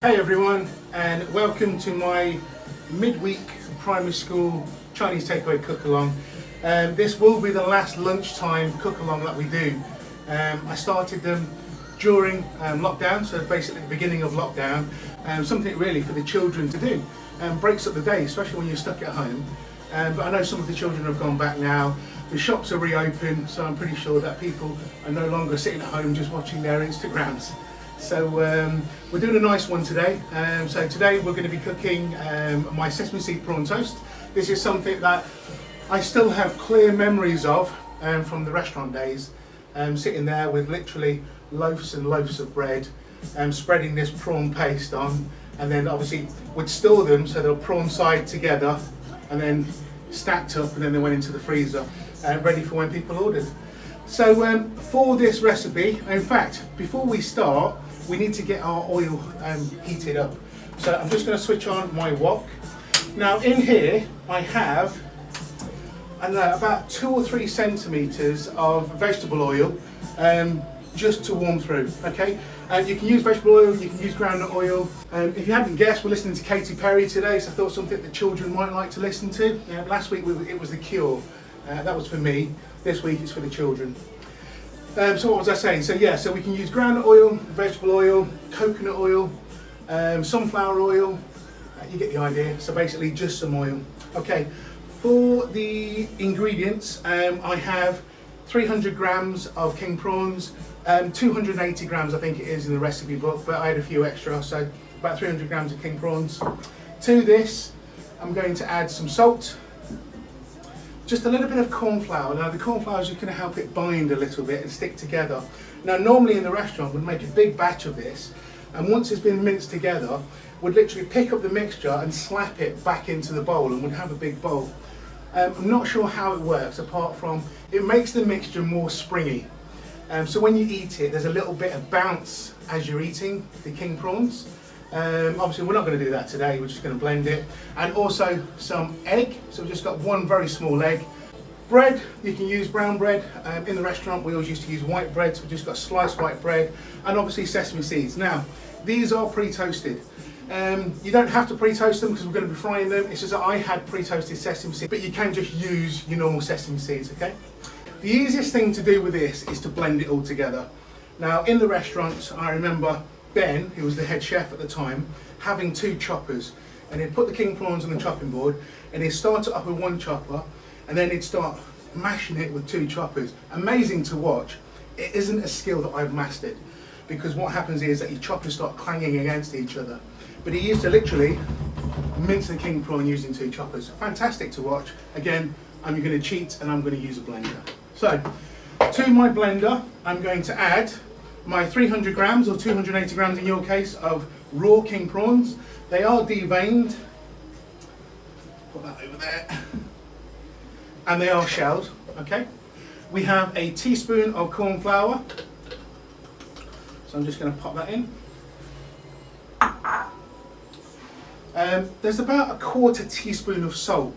Hey everyone, and welcome to my midweek primary school Chinese takeaway cook-along. This will be the last lunchtime cook-along that we do. I started them during lockdown, so basically the beginning of lockdown. Something really for the children to do. Breaks up the day, especially when you're stuck at home. But I know some of the children have gone back now. The shops are reopened, so I'm pretty sure that people are no longer sitting at home just watching their Instagrams. So we're doing a nice one today. So today we're going to be cooking my sesame seed prawn toast. This is something that I still have clear memories of from the restaurant days. Sitting there with literally loaves and loaves of bread, spreading this prawn paste on, and then obviously would store them so they'll prawn side together and then stacked up, and then they went into the freezer ready for when people ordered. So for this recipe, in fact, before we start, we need to get our oil heated up. So I'm just going to switch on my wok. Now in here I have about 2 or 3 centimeters of vegetable oil just to warm through. Okay, you can use vegetable oil, you can use groundnut oil. If you hadn't guessed, we're listening to Katy Perry today, so I thought something the children might like to listen to. Last week it was The Cure. That was for me. This week it's for the children. So what was I saying? So we can use groundnut oil, vegetable oil, coconut oil, sunflower oil. You get the idea. So basically just some oil. Okay. For the ingredients, I have 300 grams of king prawns, 280 grams I think it is in the recipe book, but I had a few extra, so about 300 grams of king prawns. To this, I'm going to add some salt. Just a little bit of corn flour. Now the corn flour is just going to help it bind a little bit and stick together. Now normally in the restaurant we'd make a big batch of this, and once it's been minced together, we'd literally pick up the mixture and slap it back into the bowl and we'd have a big bowl. I'm not sure how it works apart from it makes the mixture more springy. So when you eat it, there's a little bit of bounce as you're eating the king prawns. Obviously we're not going to do that today, we're just going to blend it, and also some egg. So we've just got one very small egg. Bread, you can use brown bread. In the restaurant we always used to use white bread, so we've just got sliced white bread, and obviously sesame seeds. Now these are pre-toasted. You don't have to pre-toast them because we're going to be frying them. It's just that I had pre-toasted sesame seeds, but you can just use your normal sesame seeds. Okay. The easiest thing to do with this is to blend it all together. Now in the restaurant I remember Ben, who was the head chef at the time, having 2 choppers, and he'd put the king prawns on the chopping board and he'd start it up with 1 chopper and then he'd start mashing it with 2 choppers. Amazing to watch. It isn't a skill that I've mastered, because what happens is that your choppers start clanging against each other, but he used to literally mince the king prawn using 2 choppers. Fantastic to watch. Again, I'm going to cheat and I'm going to use a blender. So to my blender I'm going to add my 300 grams or 280 grams in your case of raw king prawns. They are deveined. Put that over there. And they are shelled. Okay. We have a teaspoon of corn flour. So I'm just going to pop that in. There's about a 1/4 teaspoon of salt.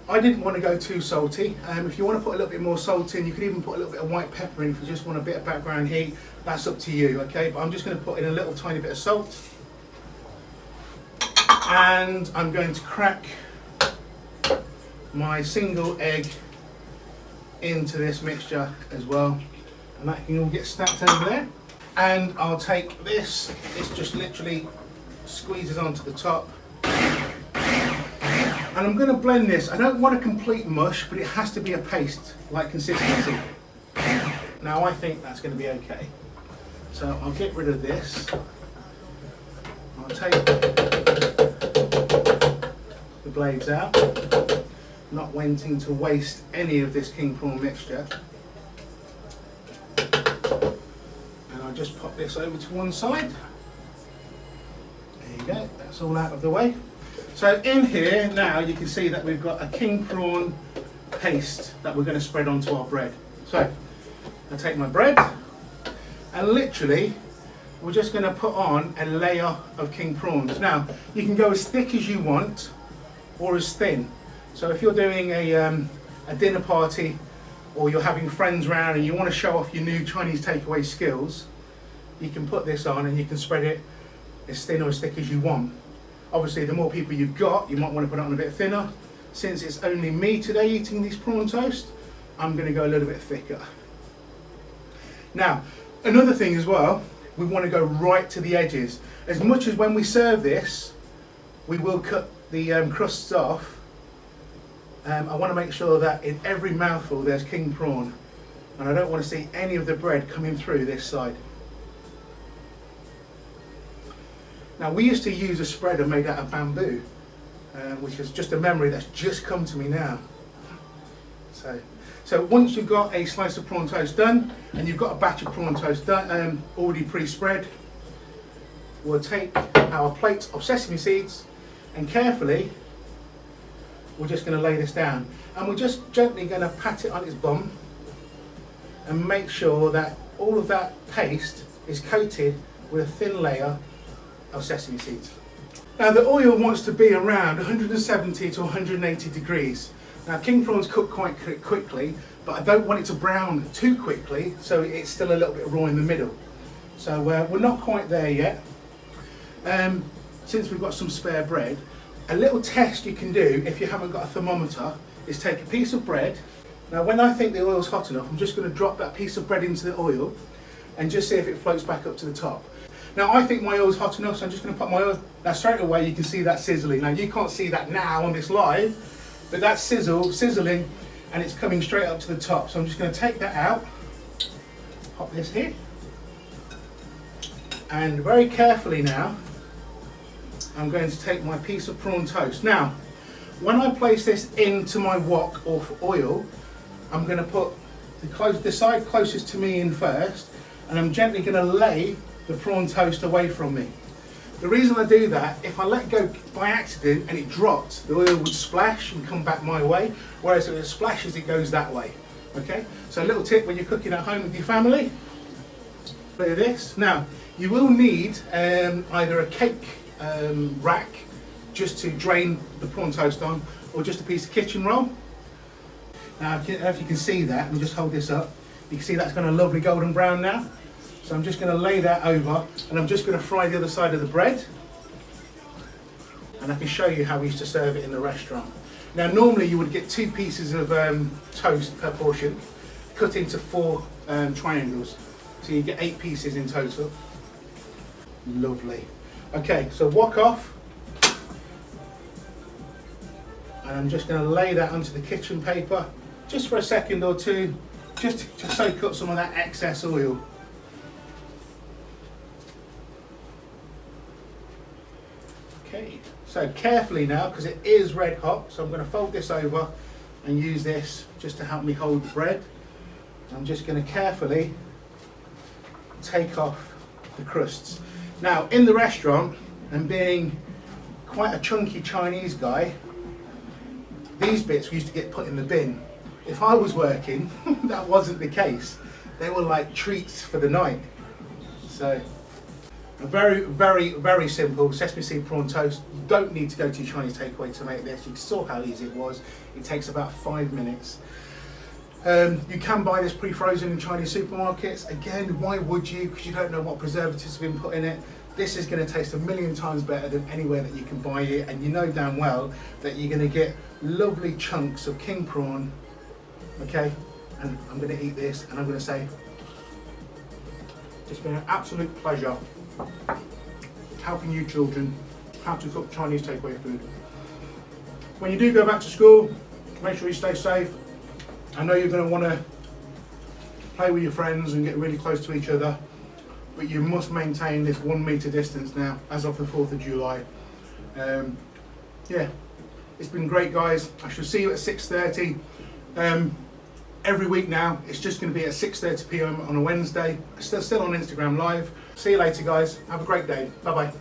I didn't want to go too salty. If you want to put a little bit more salt in, you could even put a little bit of white pepper in if you just want a bit of background heat. That's up to you, okay? But I'm just going to put in a little tiny bit of salt. And I'm going to crack my single egg into this mixture as well. And that can all get stacked over there. And I'll take this just literally squeezes onto the top. And I'm going to blend this. I don't want a complete mush, but it has to be a paste-like consistency. Now I think that's going to be okay. So I'll get rid of this. I'll take the blades out, not wanting to waste any of this king prawn mixture. And I'll just pop this over to one side. There you go, that's all out of the way. So in here now you can see that we've got a king prawn paste that we're going to spread onto our bread. So I take my bread and literally we're just going to put on a layer of king prawns. Now you can go as thick as you want or as thin. So if you're doing a dinner party or you're having friends around and you want to show off your new Chinese takeaway skills, you can put this on and you can spread it as thin or as thick as you want. Obviously, the more people you've got, you might want to put it on a bit thinner. Since it's only me today eating this prawn toast, I'm going to go a little bit thicker. Now, another thing as well, we want to go right to the edges. As much as when we serve this, we will cut the crusts off. I want to make sure that in every mouthful there's king prawn, and I don't want to see any of the bread coming through this side. Now, we used to use a spreader made out of bamboo, which is just a memory that's just come to me now. So once you've got a slice of prawn toast done, and you've got a batch of prawn toast done, already pre-spread, we'll take our plate of sesame seeds and carefully we're just going to lay this down, and we're just gently going to pat it on its bum and make sure that all of that paste is coated with a thin layer of sesame seeds. Now, the oil wants to be around 170 to 180 degrees. Now, king prawns cook quite quickly, but I don't want it to brown too quickly, so it's still a little bit raw in the middle. So we're not quite there yet. Since we've got some spare bread, a little test you can do if you haven't got a thermometer is take a piece of bread. Now, when I think the oil's hot enough, I'm just going to drop that piece of bread into the oil and just see if it floats back up to the top. Now, I think my oil's hot enough, so I'm just going to put my oil. Now, straight away you can see that sizzling. Now, you can't see that now on this live, but that's sizzling, and it's coming straight up to the top. So I'm just going to take that out, pop this here, and very carefully now, I'm going to take my piece of prawn toast. Now, when I place this into my wok or oil, I'm going to put the side closest to me in first, and I'm gently going to lay the prawn toast away from me. The reason I do that, if I let go by accident and it dropped, the oil would splash and come back my way, whereas if it splashes, it goes that way. Okay? So a little tip when you're cooking at home with your family, look at this. Now, you will need either a cake rack just to drain the prawn toast on, or just a piece of kitchen roll. Now, if you can see that, let me just hold this up. You can see that's gone a lovely golden brown now. So I'm just going to lay that over, and I'm just going to fry the other side of the bread. And I can show you how we used to serve it in the restaurant. Now, normally you would get 2 pieces of toast per portion, cut into 4 triangles. So you get 8 pieces in total. Lovely. Okay, so wok off, and I'm just going to lay that onto the kitchen paper just for a second or two, just to soak up some of that excess oil. Okay, so carefully now, because it is red hot, so I'm going to fold this over and use this just to help me hold the bread. I'm just going to carefully take off the crusts. Now, in the restaurant, and being quite a chunky Chinese guy, these bits used to get put in the bin. If I was working, that wasn't the case. They were like treats for the night. So, a very, very, very simple sesame seed prawn toast. You don't need to go to your Chinese takeaway to make this. You saw how easy it was. It takes about 5 minutes. You can buy this pre-frozen in Chinese supermarkets. Again, why would you? Because you don't know what preservatives have been put in it. This is going to taste a million times better than anywhere that you can buy it, and you know damn well that you're going to get lovely chunks of king prawn. Okay, and I'm going to eat this, and I'm going to say, it's been an absolute pleasure helping you children how to cook Chinese takeaway food. When you do go back to school, make sure you stay safe. I know you're going to want to play with your friends and get really close to each other, but you must maintain this 1 metre distance now, as of the 4th of July. Yeah, it's been great, guys. I shall see you at 6:30. Every week now, it's just going to be at 6:30 p.m. on a Wednesday. Still on Instagram Live. See you later, guys. Have a great day. Bye-bye.